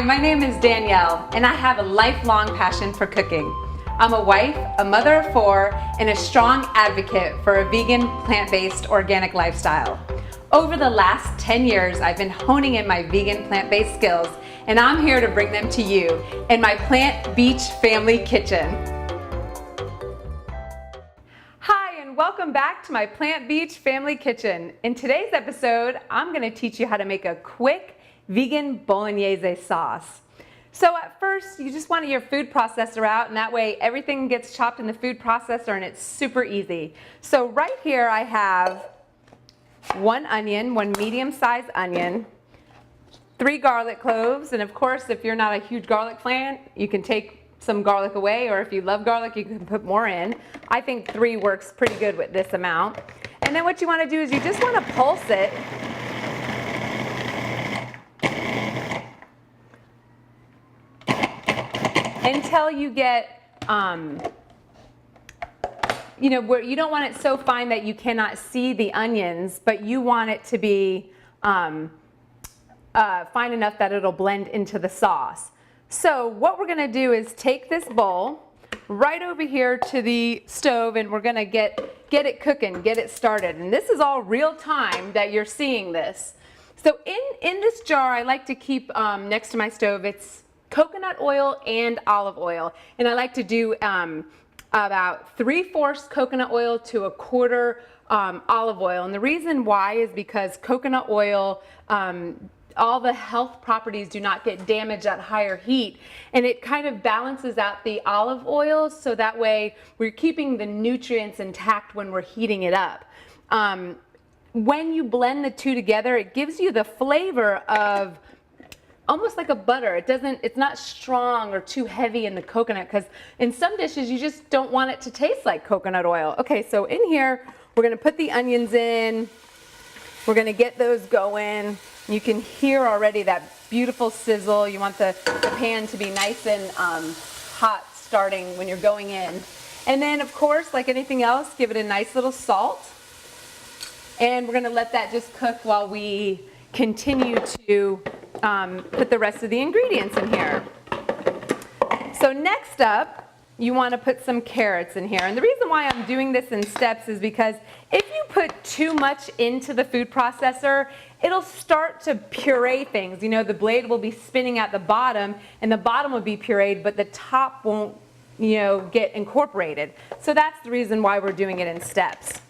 my name is Danielle, and I have a lifelong passion for cooking. I'm a wife, a mother of 4, and a strong advocate for a vegan, plant-based, organic lifestyle. Over the last 10 years, I've been honing in my vegan, plant-based skills, and I'm here to bring them to you in my Plant Beach Family Kitchen. Hi, and welcome back to my Plant Beach Family Kitchen. In today's episode, I'm going to teach you how to make a quick vegan Bolognese sauce. So at first, you just want your food processor out, and that way everything gets chopped in the food processor and it's super easy. So right here I have 1 onion, 1 medium-sized onion, 3 garlic cloves, and of course if you're not a huge garlic fan, you can take some garlic away, or if you love garlic, you can put more in. I think 3 works pretty good with this amount. And then what you want to do is you just want to pulse it until you get, where you don't want it so fine that you cannot see the onions, but you want it to be fine enough that it'll blend into the sauce. So what we're gonna do is take this bowl right over here to the stove, and we're gonna get it cooking, get it started. And this is all real time that you're seeing this. So in this jar, I like to keep next to my stove, it's coconut oil and olive oil, and I like to do about 3/4 coconut oil to 1/4 olive oil. And the reason why is because coconut oil, all the health properties do not get damaged at higher heat, and it kind of balances out the olive oil, so that way we're keeping the nutrients intact when we're heating it up. When you blend the two together, it gives you the flavor of almost like a butter. It's not strong or too heavy in the coconut, because in some dishes you just don't want it to taste like coconut oil. Okay, so in here we're going to put the onions in. We're going to get those going. You can hear already that beautiful sizzle. You want the pan to be nice and hot starting when you're going in. And then of course, like anything else, give it a nice little salt. And we're going to let that just cook while we continue to put the rest of the ingredients in here. So next up, you want to put some carrots in here. And the reason why I'm doing this in steps is because if you put too much into the food processor, it'll start to puree things. You know, the blade will be spinning at the bottom, and the bottom will be pureed, but the top won't, get incorporated. So that's the reason why we're doing it in steps.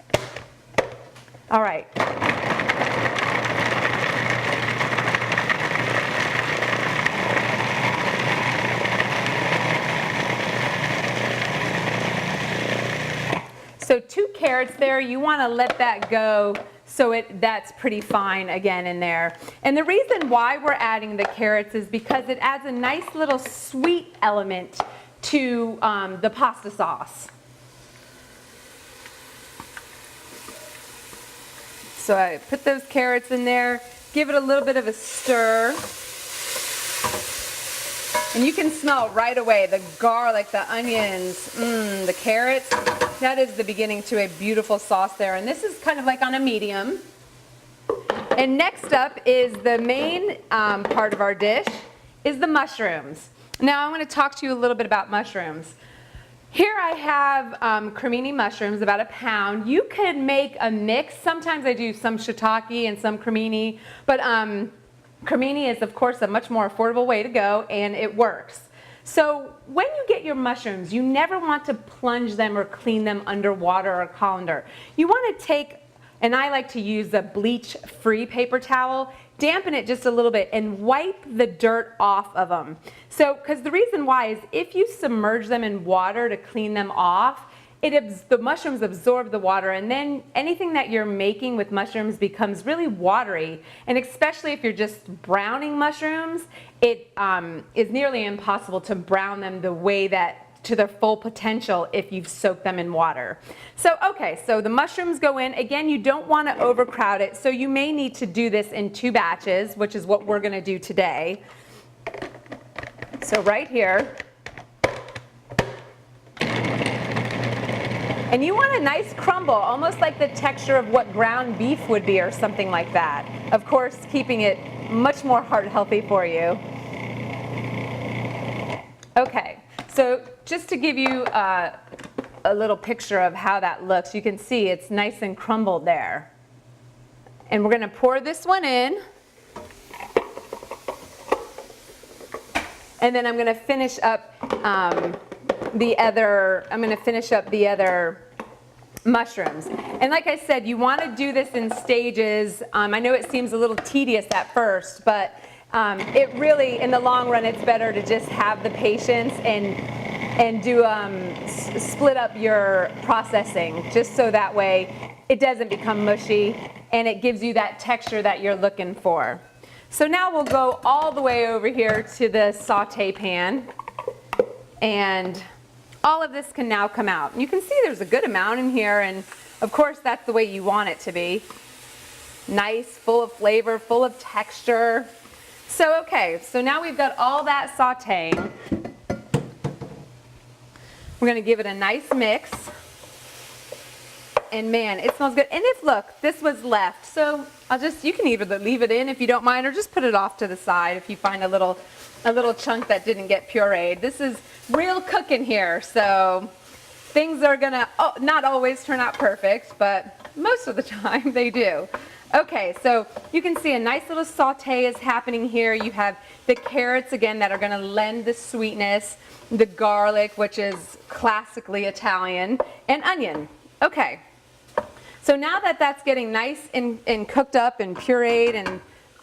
All right. So 2 carrots there, you want to let that go so that's pretty fine again in there. And the reason why we're adding the carrots is because it adds a nice little sweet element to the pasta sauce. So I put those carrots in there, give it a little bit of a stir. And you can smell right away the garlic, the onions, the carrots. That is the beginning to a beautiful sauce there. And this is kind of like on a medium. And next up is the main part of our dish, is the mushrooms. Now I'm going to talk to you a little bit about mushrooms. Here I have cremini mushrooms, about 1 pound. You could make a mix. Sometimes I do some shiitake and some cremini, but cremini is of course a much more affordable way to go, and it works. So when you get your mushrooms, you never want to plunge them or clean them under water or colander. You want to take, and I like to use a bleach-free paper towel, dampen it just a little bit and wipe the dirt off of them. So, because the reason why is if you submerge them in water to clean them off, the mushrooms absorb the water, and then anything that you're making with mushrooms becomes really watery. And especially if you're just browning mushrooms, it is nearly impossible to brown them the way that to their full potential if you've soaked them in water. So okay, so the mushrooms go in. Again, you don't want to overcrowd it, so you may need to do this in 2 batches, which is what we're going to do today. So right here. And you want a nice crumble, almost like the texture of what ground beef would be or something like that. Of course, keeping it much more heart healthy for you. Okay, so just to give you a little picture of how that looks, you can see it's nice and crumbled there. And we're going to pour this one in. And then I'm going to finish up the other mushrooms. And like I said, you want to do this in stages. I know it seems a little tedious at first, but it really, in the long run, it's better to just have the patience and do split up your processing, just so that way it doesn't become mushy and it gives you that texture that you're looking for. So now we'll go all the way over here to the saute pan, and all of this can now come out. You can see there's a good amount in here, and of course that's the way you want it to be. Nice, full of flavor, full of texture. So okay, so now we've got all that sauteing. We're going to give it a nice mix. And man, it smells good. And if, look, this was left, so you can either leave it in if you don't mind, or just put it off to the side if you find a little chunk that didn't get pureed. This is real cooking here, so things are gonna not always turn out perfect, but most of the time they do. Okay, so you can see a nice little saute is happening here. You have the carrots again that are gonna lend the sweetness, the garlic, which is classically Italian, and onion. Okay. So now that that's getting nice and cooked up and pureed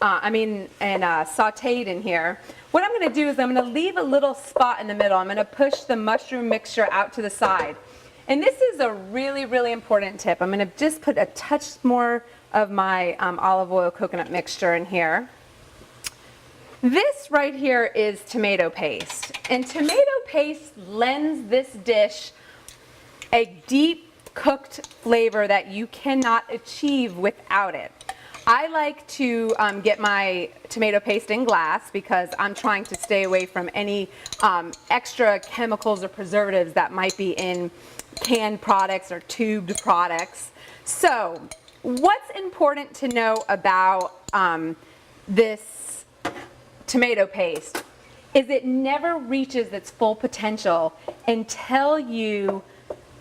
and sauteed in here, what I'm going to do is I'm going to leave a little spot in the middle. I'm going to push the mushroom mixture out to the side. And this is a really, really important tip. I'm going to just put a touch more of my olive oil coconut mixture in here. This right here is tomato paste. And tomato paste lends this dish a deep cooked flavor that you cannot achieve without it. I like to get my tomato paste in glass because I'm trying to stay away from any extra chemicals or preservatives that might be in canned products or tubed products. So what's important to know about this tomato paste is it never reaches its full potential until you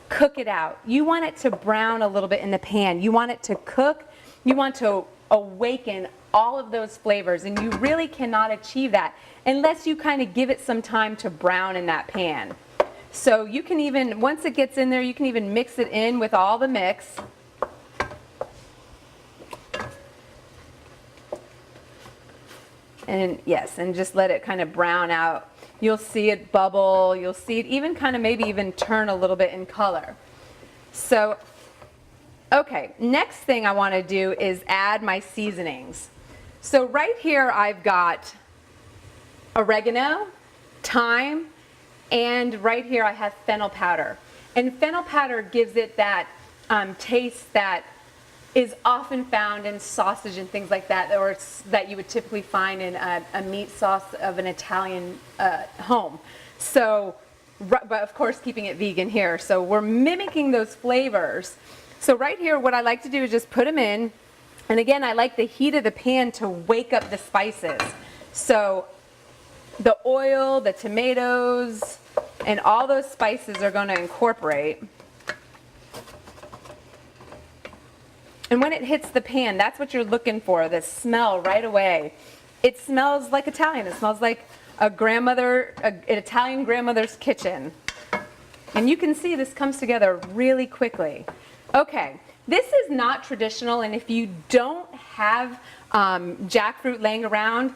cook it out. You want it to brown a little bit in the pan. You want it to cook. You want to awaken all of those flavors, and you really cannot achieve that unless you kind of give it some time to brown in that pan. So you can even, once it gets in there, you can even mix it in with all the mix. And yes, and just let it kind of brown out. You'll see it bubble, you'll see it even kind of maybe even turn a little bit in color. So, okay, next thing I want to do is add my seasonings. So right here I've got oregano, thyme, and right here I have fennel powder. And fennel powder gives it that taste that is often found in sausage and things like that, or that you would typically find in a meat sauce of an Italian home. So, but of course keeping it vegan here. So we're mimicking those flavors. So right here what I like to do is just put them in. And again, I like the heat of the pan to wake up the spices. So the oil, the tomatoes, and all those spices are going to incorporate. And when it hits the pan, that's what you're looking for, the smell right away. It smells like Italian. It smells like an Italian grandmother's kitchen. And you can see this comes together really quickly. Okay, this is not traditional, and if you don't have jackfruit laying around,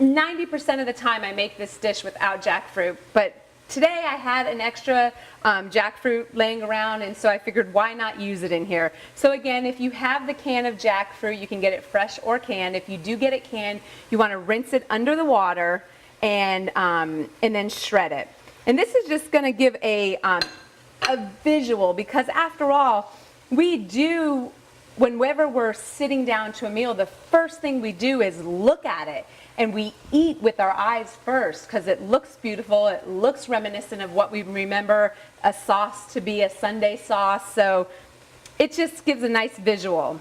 90% of the time I make this dish without jackfruit, but today I had an extra jackfruit laying around, and so I figured why not use it in here. So again, if you have the can of jackfruit, you can get it fresh or canned. If you do get it canned, you want to rinse it under the water and then shred it. And this is just going to give a visual, because after all, we do, whenever we're sitting down to a meal, the first thing we do is look at it. And we eat with our eyes first because it looks beautiful. It looks reminiscent of what we remember a sauce to be, a Sunday sauce. So it just gives a nice visual.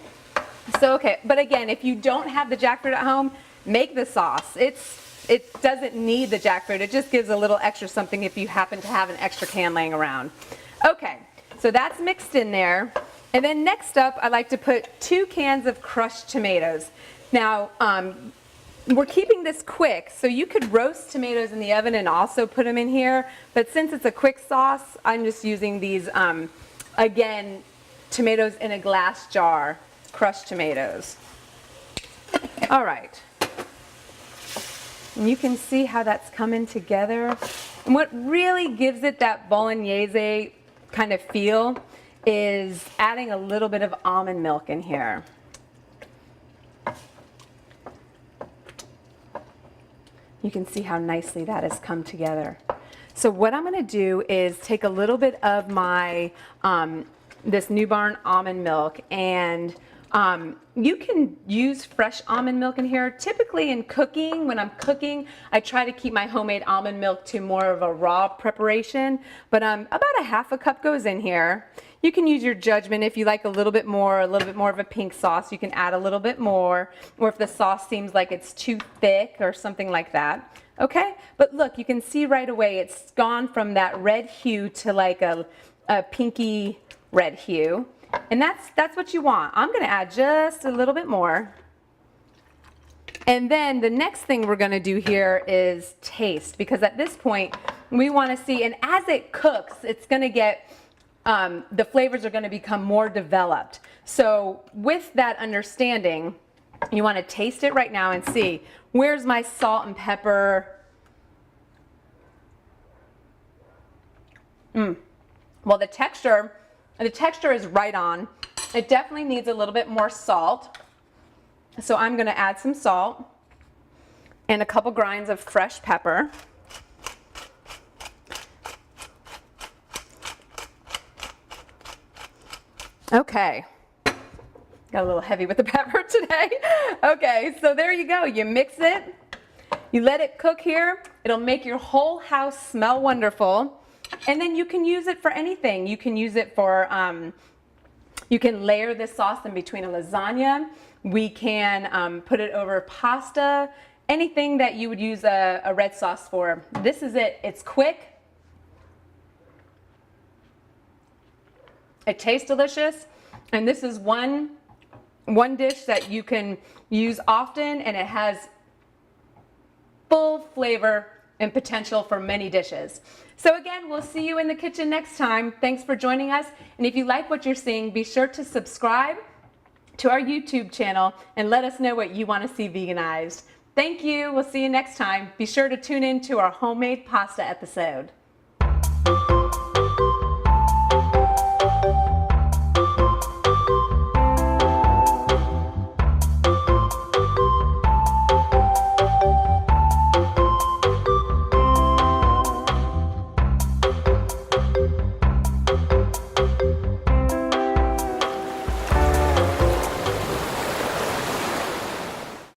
So, okay, but again, if you don't have the jackfruit at home, make the sauce. It's it doesn't need the jackfruit. It just gives a little extra something if you happen to have an extra can laying around. Okay, so that's mixed in there. And then next up, I like to put 2 cans of crushed tomatoes. Now, we're keeping this quick, so you could roast tomatoes in the oven and also put them in here. But since it's a quick sauce, I'm just using these, again, tomatoes in a glass jar, crushed tomatoes. All right. And you can see how that's coming together. And what really gives it that Bolognese kind of feel is adding a little bit of almond milk in here. You can see how nicely that has come together. So what I'm going to do is take a little bit of my this New Barn almond milk, and you can use fresh almond milk in here. Typically in cooking, when I'm cooking, I try to keep my homemade almond milk to more of a raw preparation, but about a half a cup goes in here. You can use your judgment. If you like a little bit more of a pink sauce, you can add a little bit more, or if the sauce seems like it's too thick or something like that. Okay, but look, you can see right away it's gone from that red hue to like a pinky red hue. And that's what you want. I'm going to add just a little bit more. And then the next thing we're going to do here is taste, because at this point we want to see, and as it cooks, it's going to get, the flavors are going to become more developed. So with that understanding, you want to taste it right now and see, where's my salt and pepper? Well, the texture is right on. It definitely needs a little bit more salt. So I'm going to add some salt and a couple grinds of fresh pepper. Okay. Got a little heavy with the pepper today. Okay, so there you go. You mix it. You let it cook here. It'll make your whole house smell wonderful. And then you can use it for anything. You can use it for, you can layer this sauce in between a lasagna. We can put it over pasta, anything that you would use a red sauce for. This is it. It's quick. It tastes delicious. And this is one dish that you can use often, and it has full flavor and potential for many dishes. So again, we'll see you in the kitchen next time. Thanks for joining us. And if you like what you're seeing, be sure to subscribe to our YouTube channel and let us know what you want to see veganized. Thank you. We'll see you next time. Be sure to tune in to our homemade pasta episode.